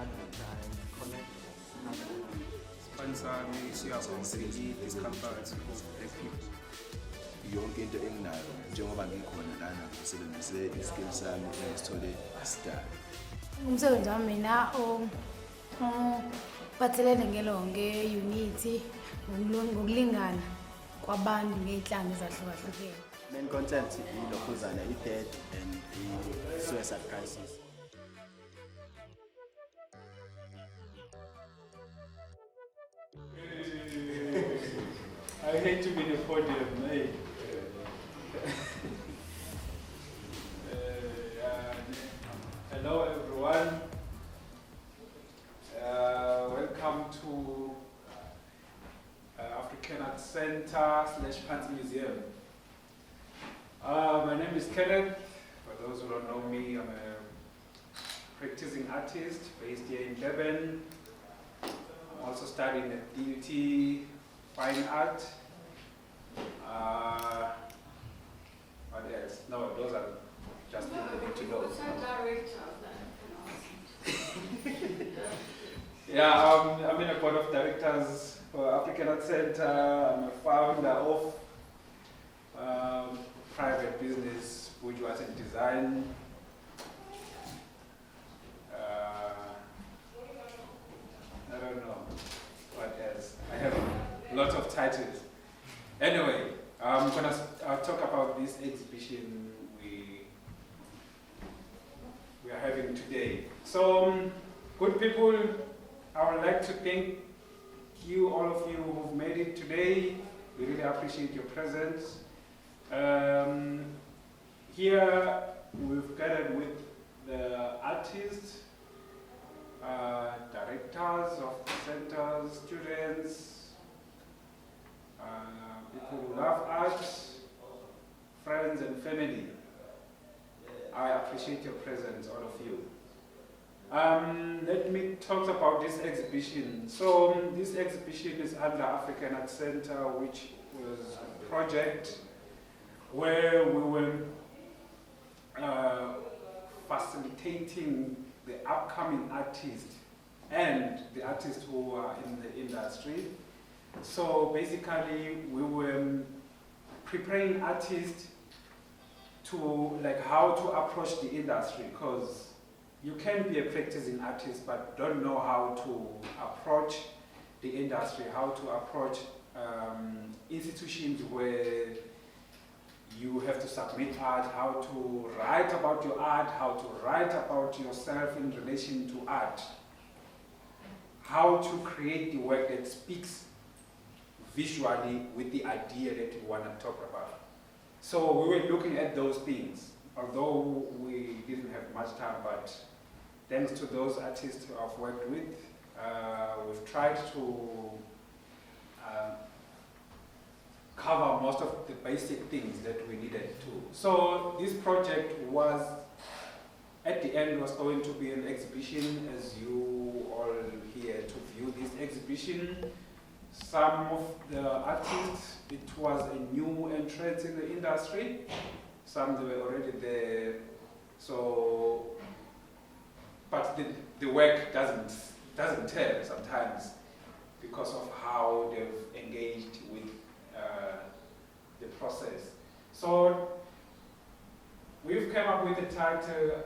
advertise, connect with other Sponsor me, siyazonke discomforts for black people. Yonke into enginayo njengoba ngikhona lana ngisebenzise iskills sami engisithole start. Umsebenzi wami mina ophathelene nge-unity ngokulingana kwabantu ngey'nhlanga ezahlukahlukene. main content ilokhuzana i-death and i-suicide crisis. I hate to be the podium, hey. Hello everyone. Welcome to African Art Center / Pants Museum. My name is Kenneth. For those who don't know me, I'm a practicing artist based here in Durban. I'm also studying at DUT Fine Art. What else? No, those are just things I need to know. What's the director of that? Yeah, I'm in a board of directors for African Art Center. I'm a founder of private business, Bourgeois and Design. I don't know what else. I have lots of titles. Anyway, I'm gonna talk about this exhibition we are having today. So, good people, I would like to thank you, all of you who've made it today. We really appreciate your presence. Here we've gathered with the artists, directors of the centers, students, people who love art, friends and family. I appreciate your presence, all of you. Let me talk about this exhibition. So this exhibition is under African Art Center, which was a project where we were facilitating the upcoming artists and the artists who are in the industry. So basically we were preparing artists to how to approach the industry, because you can be a practicing artist but don't know how to approach the industry, how to approach institutions where you have to submit art, how to write about your art, how to write about yourself in relation to art, how to create the work that speaks visually with the idea that you want to talk about. So we were looking at those things, although we didn't have much time, but thanks to those artists who I've worked with, we've tried to cover most of the basic things that we needed to. So this project was, at the end, was going to be an exhibition, as you all here to view this exhibition. Some of the artists, it was a new entrance in the industry. Some they were already there. So, but the work doesn't tell sometimes because of how they've engaged with the process. So we've come up with the title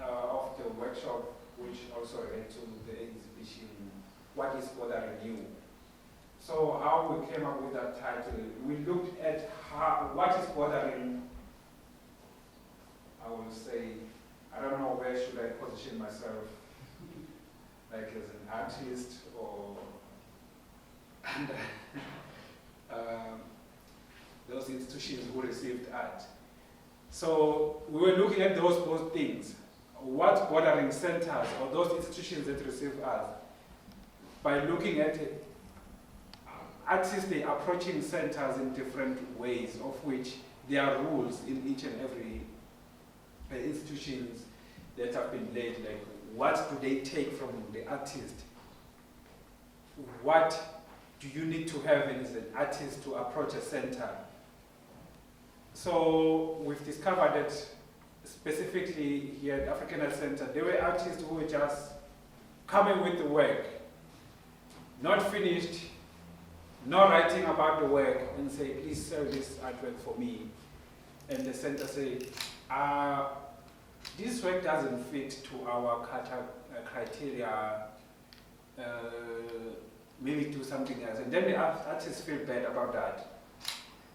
of the workshop, which also led to the exhibition, What is Bothering You? So how we came up with that title, we looked at what is bothering, I will say, I don't know where should I position myself, like as an artist or under those institutions who received art. So we were looking at those both things. What's bothering centers or those institutions that receive art? By looking at it, artists, they are approaching centers in different ways, of which there are rules in each and every institutions that have been laid, like what do they take from the artist? What do you need to have as an artist to approach a center? So we've discovered that specifically here at African Art Center, there were artists who were just coming with the work, not finished, not writing about the work, and say, please sell this artwork for me. And the center say, this work doesn't fit to our criteria, maybe do something else. And then the artists feel bad about that.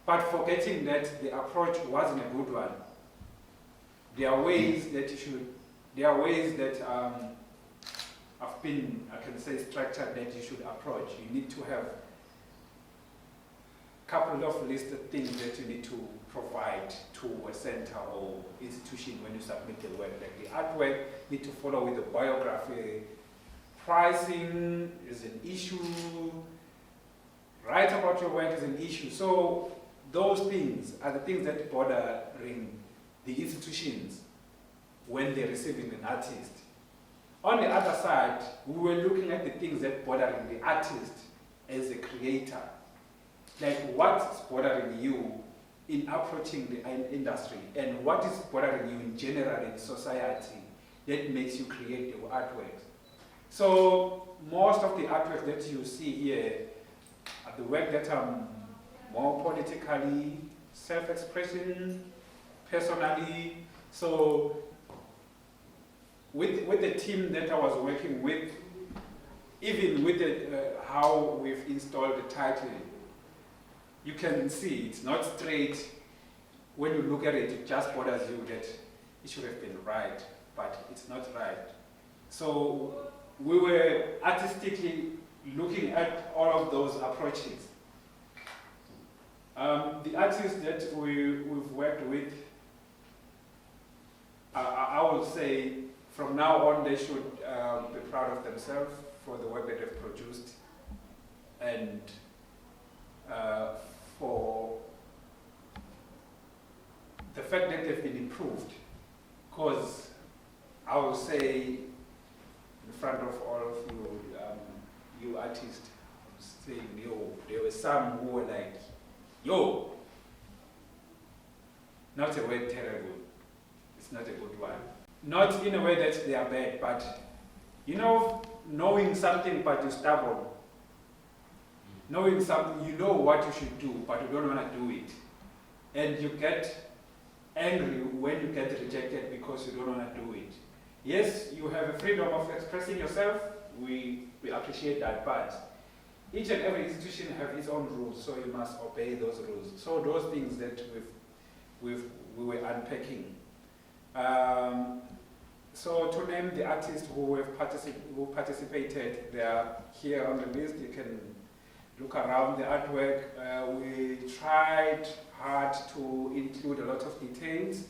But forgetting that the approach wasn't a good one. There are ways that have been, I can say, structured that you should approach. You need to have a couple of listed things that you need to provide to a center or institution when you submit the work. Like the artwork need to follow with the biography. Pricing is an issue. Write about your work is an issue. So those things are the things that bothering the institutions when they're receiving an artist. On the other side, we were looking at the things that bothering the artist as a creator. Like what's bothering you in approaching the industry, and what is bothering you in general in society that makes you create the artworks. So most of the artworks that you see here are the work that are more politically, self-expression, personally. So with the team that I was working with, even with how we've installed the title, you can see it's not straight. When you look at it, it just bothers you that it should have been right, but it's not right. So we were artistically looking at all of those approaches. The artists that we've worked with, I would say from now on they should be proud of themselves for the work that they've produced, and for the fact that they've been improved. Because I will say in front of all of you, you artists, I'm saying, yo, there were some who were like, yo, not a word terrible, it's not a good one. Not in a way that they are bad, but you know, knowing something but you're stubborn. Knowing something, you know what you should do, but you don't want to do it. And you get angry when you get rejected because you don't want to do it. Yes, you have a freedom of expressing yourself, we appreciate that, but each and every institution have its own rules, so you must obey those rules. So those things that we were unpacking. So to name the artists who participated, they are here on the list. You can look around the artwork. We tried hard to include a lot of details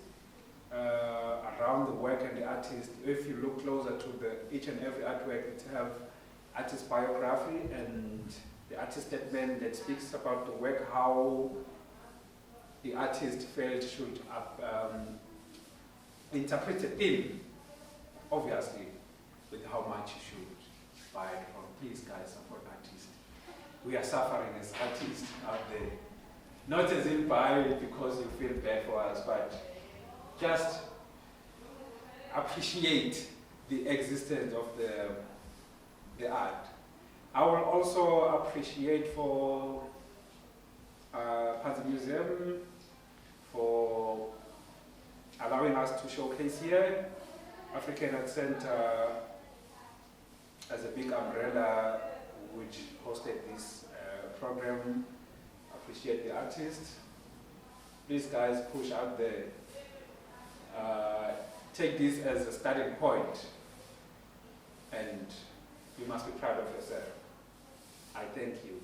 around the work and the artist. If you look closer to each and every artwork, it have artist biography and the artist statement that speaks about the work, how the artist felt should interpret a theme, obviously, with how much you should buy it from. Please guys, support artists. We are suffering as artists out there. Not as in buy it because you feel bad for us, but just appreciate the existence of the art. I will also appreciate for Panzi Museum for allowing us to showcase here. African Art Center as a big umbrella which hosted this program. Appreciate the artists. Please guys, push out there. Take this as a starting point, and you must be proud of yourself. I thank you.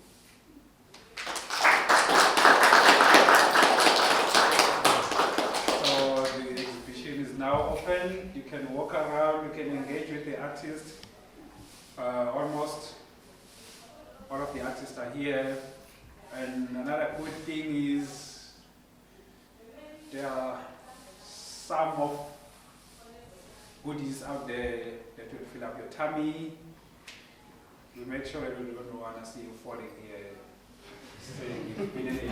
So the exhibition is now open. You can walk around, you can engage with the artists. Almost all of the artists are here. And another good thing is there are some of goodies out there that will fill up your tummy. We make sure that we don't want to see you falling here. Saying you've been in it.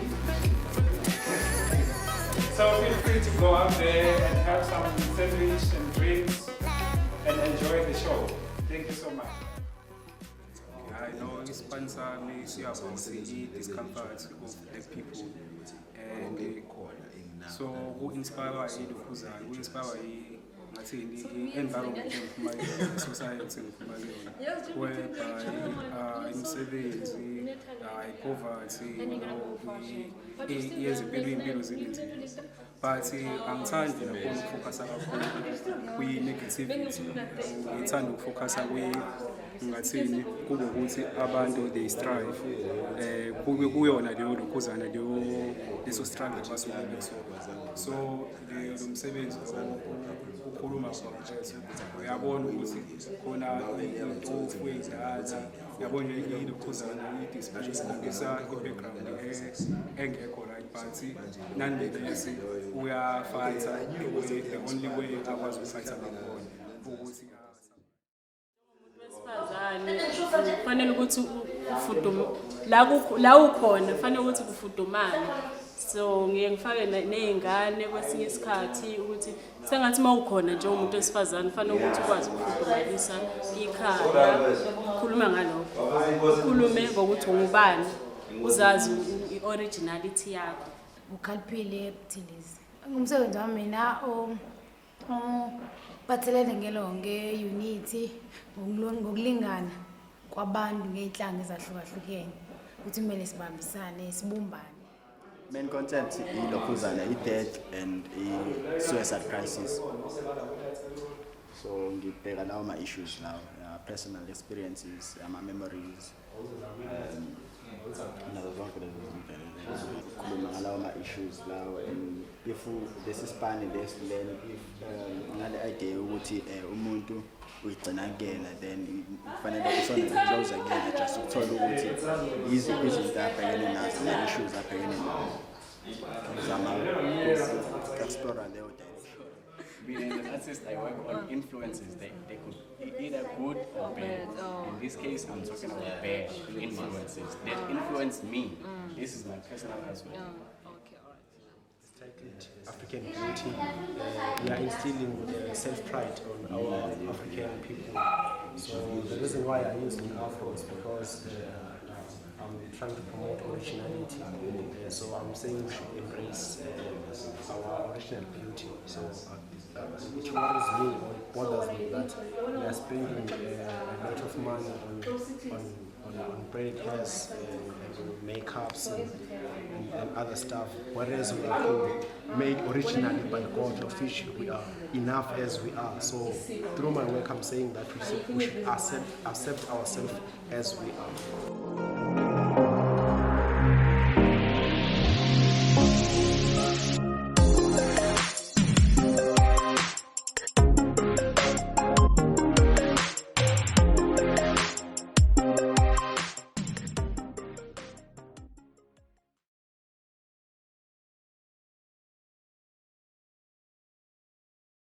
So feel free to go out there and have some sandwich and drinks and enjoy the show. Thank you so much. I know sponsor me see discomfort of the people and so who inspire who inspire environment society whereby imisebenzi poverty iyezimpilo ezinzima but angithandi nakhona ukufocusa kakhulu kwi-negativity ngithanda ukufocusa ngathini kube ukuthi abantu they strive kuyona leyo lokhuzana leso struggle basuke beso so lo msebenzi ukhuluma kwamthetho uyabona ukuthi khona intofu ey'dala uyabona ilokhuzana idisplacisa i-background engekho right but nonetheless uyafayitha the only way akwazi ukufayitha ngakhona ukuthi kufanele ukuthi ufudume la ukhona kufanele ukuthi kufudumale so ngiye ngifake nezingane kwesinye isikhathi ukuthi sengathi mawukhona nje umuntu wesifazane kufanele ukuthi ukwazi ukufudumalisa ikhaya ukhuluma ngalokho ukhulume ngokuthi ungubani uzazi i-originality yakho ukhaliphile Buthelezi ngumsebenzi wami mina bathelene nge-unity ngokulingana kwabantu ngey'nhlanga ezahlukahlukene ukuthi kumele sibambisane sibumbane. Main content ilokhuzana i-death and i-suicide crisis. So ngibheka lawo ma-issues lawo, personal experiences, ama-memories, nazo zonke lezo zinto khuluma ngalawo ma-issues lawo and if lesisipani lesilen if ngale idea ukuthi umuntu uyigcina kuyena then kufanele kusona close kuyena just ukuthola ukuthi yiziphi izinto abhekene nazo ama-issues abhekene nazo zama explore leyo direction. Being an artist, I work on influences. They could be either good or bad. In this case, I'm talking about bad influences that influence me. This is my personal aspect. Okay, all right. Titled African Beauty. We are instilling self-pride on our African people. So the reason why I use the Afro is because I'm trying to promote originality. So I'm saying we should embrace our original beauty. So it worries me or bothers me that we are spending a lot of money on braid hairs and makeups and other stuff, whereas we are made originally by God, of which we are enough as we are. So through my work I'm saying that we should accept ourselves as we are.